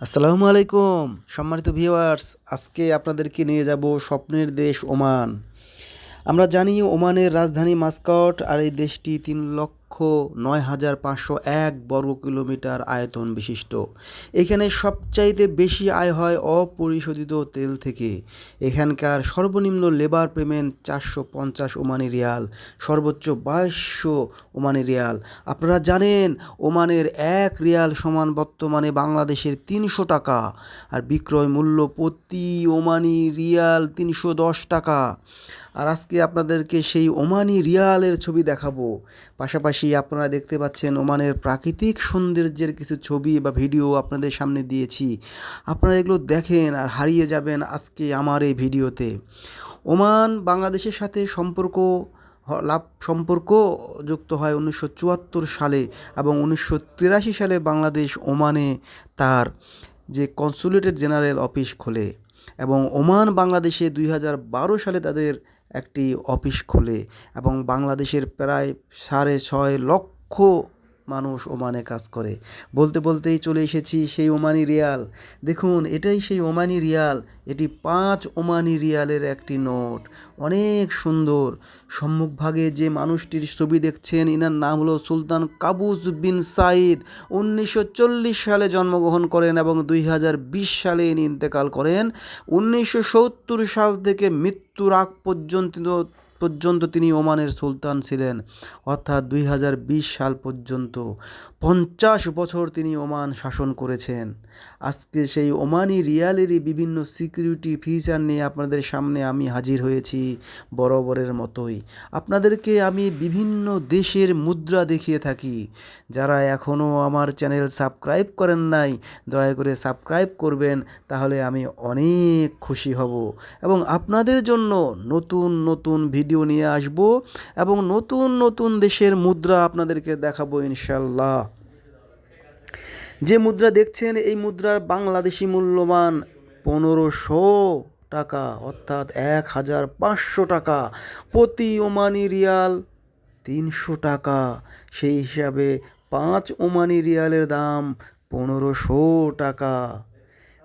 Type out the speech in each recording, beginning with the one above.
আসসালামু আলাইকুম সম্মানিত ভিউয়ার্স। আজকে আপনাদেরকে নিয়ে যাব স্বপ্নের দেশ ওমান। আমরা জানি ওমানের রাজধানী মাস্কাট, আর এই দেশটি ৩,০৯,৫০১ বর্গ কিলোমিটার আয়তন বিশিষ্ট। এখানে সবচাইতে বেশি আয় হয় অপরিশোধিত তেল থেকে। এখানকার সর্বনিম্ন লেবার পেমেন্ট ৪৫০ ওমানি রিয়াল, সর্বোচ্চ ২২০০ ওমানি রিয়াল। আপনারা জানেন ওমানের ১ রিয়াল সমান বর্তমানে বাংলাদেশের ৩০০ টাকা, আর বিক্রয় মূল্য প্রতি ওমানি রিয়াল ৩১০ টাকা। আর আজকে আপনাদেরকে সেই ওমানি রিয়ালের ছবি দেখাবো। পাশাপাশি আপনারা দেখতে পাচ্ছেন ওমানের প্রাকৃতিক সৌন্দর্যের কিছু ছবি বা ভিডিও আপনাদের সামনে দিয়েছি। আপনারা এগুলো দেখেন আর হারিয়ে যাবেন আজকে আমার এই ভিডিওতে। ওমান বাংলাদেশের সাথে সম্পর্ক যুক্ত হয় ১৯৭৪ সালে, এবং ১৯৮৩ সালে বাংলাদেশ ওমানে তার যে কনসুলেটেড জেনারেল অফিস খোলে, এবং ওমান বাংলাদেশে ২০১২ সালে তাদের একটি অফিস খোলে, এবং বাংলাদেশের প্রায় ৬.৫ লক্ষ মানুষ ওমানে কাজ করে। বলতে বলতেই চলে এসেছি সেই ওমানি রিয়াল। দেখুন, এটাই সেই ওমানি রিয়াল। এটি ৫ ওমানি রিয়ালের একটি নোট, অনেক সুন্দর। সম্মুখভাগে যে মানুষটির ছবি দেখছেন, এনার নাম হলো সুলতান কাবুস বিন সাইদ। ১৯৪০ সালে জন্মগ্রহণ করেন এবং ২০২০ সালে ইনি ইন্তেকাল করেন। ১৯৭০ সাল থেকে মৃত্যুর আগ পর্যন্ত তিনি ওমানের সুলতান ছিলেন, অর্থাৎ ২০২০ সাল পর্যন্ত ৫০ বছর তিনি ওমান শাসন করেছেন। আজকে সেই ওমানি রিয়ালেরই বিভিন্ন সিকিউরিটি ফিচার নিয়ে আপনাদের সামনে আমি হাজির হয়েছি বরাবরের মতোই। আপনাদেরকে আমি বিভিন্ন দেশের মুদ্রা দেখিয়ে থাকি। যারা এখনও আমার চ্যানেল সাবস্ক্রাইব করেন নাই, দয়া করে সাবস্ক্রাইব করবেন, তাহলে আমি অনেক খুশি হব এবং আপনাদের জন্য নতুন নতুন ভিডিও নিয়ে আসব এবং নতুন নতুন দেশের মুদ্রা আপনাদেরকে দেখাবো ইনশাল্লাহ। যে মুদ্রা দেখছেন, এই মুদ্রার বাংলাদেশি মূল্যমান ১৫০০ টাকা, অর্থাৎ ১,৫০০ টাকা। প্রতি ওমানি রিয়াল ৩০০ টাকা। সেই হিসাবে ৫ ওমানি রিয়ালের দাম ১৫০০ টাকা।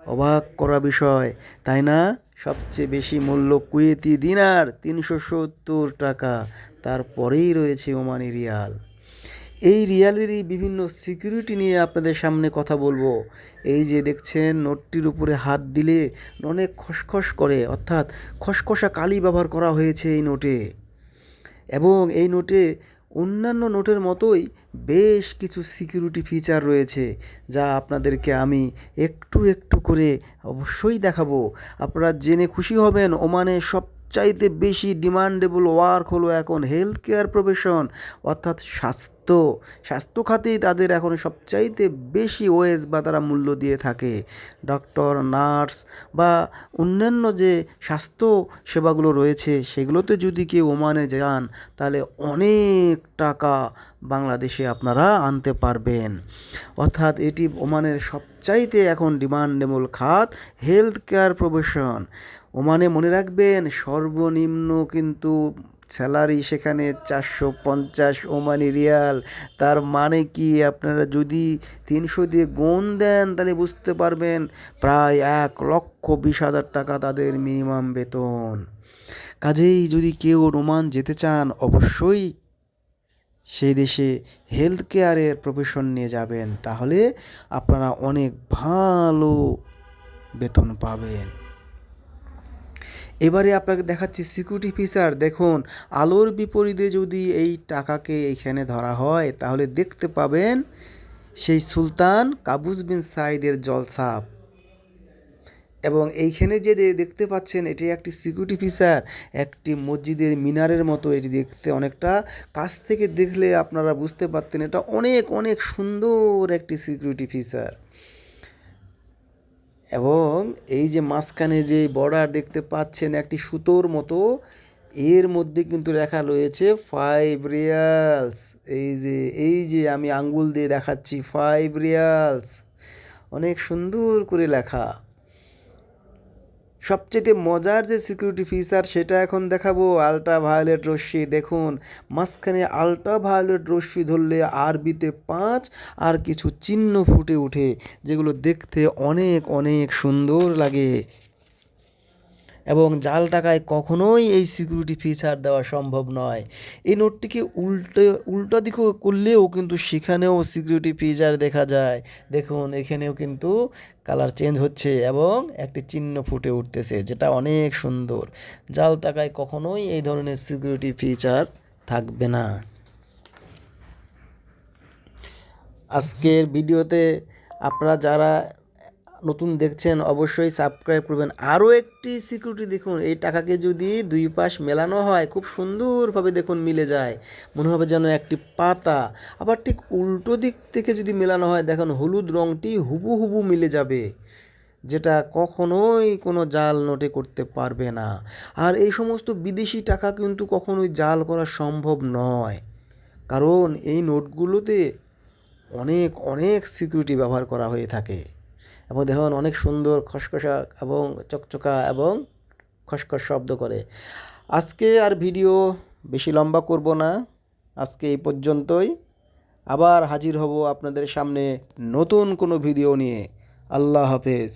অবাক করা বিষয়, তাই না? সবচেয়ে বেশি মূল্য কুয়েতি দিনার ৩৭০ টাকা, তারপরেই রয়েছে ওমানি রিয়াল। এই রিয়ালেরই বিভিন্ন সিকিউরিটি নিয়ে আপনাদের সামনে কথা বলবো। এই যে দেখছেন, নোটটির উপরে হাত দিলে অনেক খসখস করে, অর্থাৎ খসখসা কালি ব্যবহার করা হয়েছে এই নোটে। এবং এই নোটে অন্যান্য নোটের মতোই বেশ কিছু সিকিউরিটি ফিচার রয়েছে, যা আপনাদেরকে আমি একটু একটু করে অবশ্যই দেখাবো। আপনারা জেনে খুশি হবেন, ওমানে সবচাইতে বেশি ডিমান্ডেবল ওয়ার্ক হলো এখন হেলথ কেয়ার প্রফেশন, অর্থাৎ স্বাস্থ্য খাতেই তাদের এখন সবচাইতে বেশি ওয়েজ বা তারা মূল্য দিয়ে থাকে। ডক্টর, নার্স বা অন্যান্য যে স্বাস্থ্য সেবাগুলো রয়েছে, সেগুলোতে যদি কেউ ওমানে যান, তাহলে অনেক টাকা বাংলাদেশে আপনারা আনতে পারবেন। অর্থাৎ এটি ওমানের সবচাইতে এখন ডিমান্ডেবল খাত হেলথ কেয়ার প্রফেশন। ওমানে মনে রাখবেন, সর্বনিম্ন কিন্তু স্যালারি সেখানে ৪৫০ ওমানি রিয়াল। তার মানে কি, আপনারা যদি ৩০০ দিয়ে গুণ দেন, তাহলে বুঝতে পারবেন প্রায় ১,২০,০০০ টাকা তাদের মিনিমাম বেতন। কাজেই যদি কেউ ওমান যেতে চান, অবশ্যই সেই দেশে হেলথ কেয়ারের প্রফেশন নিয়ে যাবেন, তাহলে আপনারা অনেক ভালো বেতন পাবেন। এবারে আপনাকে দেখাচ্ছি সিকিউরিটি ফিচার। দেখুন, আলোর বিপরীতে যদি এই টাকাকে এইখানে ধরা হয়, তাহলে দেখতে পাবেন সেই সুলতান কাবুস বিন সাইদের জলছাপ। এবং এইখানে যে দেখতে পাচ্ছেন, এটি একটি সিকিউরিটি ফিচার, একটি মসজিদের মিনারের মতো এটি দেখতে। অনেকটা কাছ থেকে দেখলে আপনারা বুঝতে পারতেন এটা অনেক অনেক সুন্দর একটি সিকিউরিটি ফিচার। এবং এই যে মাঝখানে যে বর্ডার দেখতে পাচ্ছেন একটি সুতোর মতো, এর মধ্যে কিন্তু লেখা রয়েছে 5 রিয়ালস। এই যে আমি আঙ্গুল দিয়ে দেখাচ্ছি 5 রিয়ালস, অনেক সুন্দর করে লেখা। সবচেয়ে মজার যে সিকিউরিটি ফিচার সেটা এখন দেখাবো, আল্ট্রাভায়োলেট রশ্মি। দেখুন মাঝখানে আল্ট্রাভায়োলেট রশ্মি ধরলে আরবিতে 5 আর কিছু চিহ্ন ফুটে ওঠে, যেগুলো দেখতে অনেক অনেক সুন্দর লাগে। এবং জাল টাকায় কখনোই এই সিকিউরিটি ফিচার দেওয়া সম্ভব নয়। এই নোটটিকে উল্টো দিকে করলেও কিন্তু সেখানেও সিকিউরিটি ফিচার দেখা যায়। দেখুন এখানেও কিন্তু কালার চেঞ্জ হচ্ছে এবং একটি চিহ্ন ফুটে উঠতেছে, যেটা অনেক সুন্দর। জাল টাকায় কখনোই এই ধরনের সিকিউরিটি ফিচার থাকবে না। আজকের ভিডিওতে আপনারা যারা নতুন দেখছেন অবশ্যই সাবস্ক্রাইব করবেন। আরও একটি সিকিউরিটি দেখুন, এই টাকাকে যদি দুই পাশ মেলানো হয় খুব সুন্দরভাবে দেখুন মিলে যায়, মনে হবে যেন একটি পাতা। আবার ঠিক উল্টো দিক থেকে যদি মেলানো হয় দেখুন হলুদ রঙটি হুবহু মিলে যাবে, যেটা কখনোই কোনো জাল নোটে করতে পারবে না। আর এই সমস্ত বিদেশি টাকা কিন্তু কখনোই জাল করা সম্ভব নয়, কারণ এই নোটগুলোতে অনেক অনেক সিকিউরিটি ব্যবহার করা হয়ে থাকে। এবং দেখুন অনেক সুন্দর খসখসা এবং চকচকা এবং খসখস শব্দ করে। আজকে আর ভিডিও বেশি লম্বা করব না, আজকে এই পর্যন্তই। আবার হাজির হব আপনাদের সামনে নতুন কোনো ভিডিও নিয়ে। আল্লাহ হাফেজ।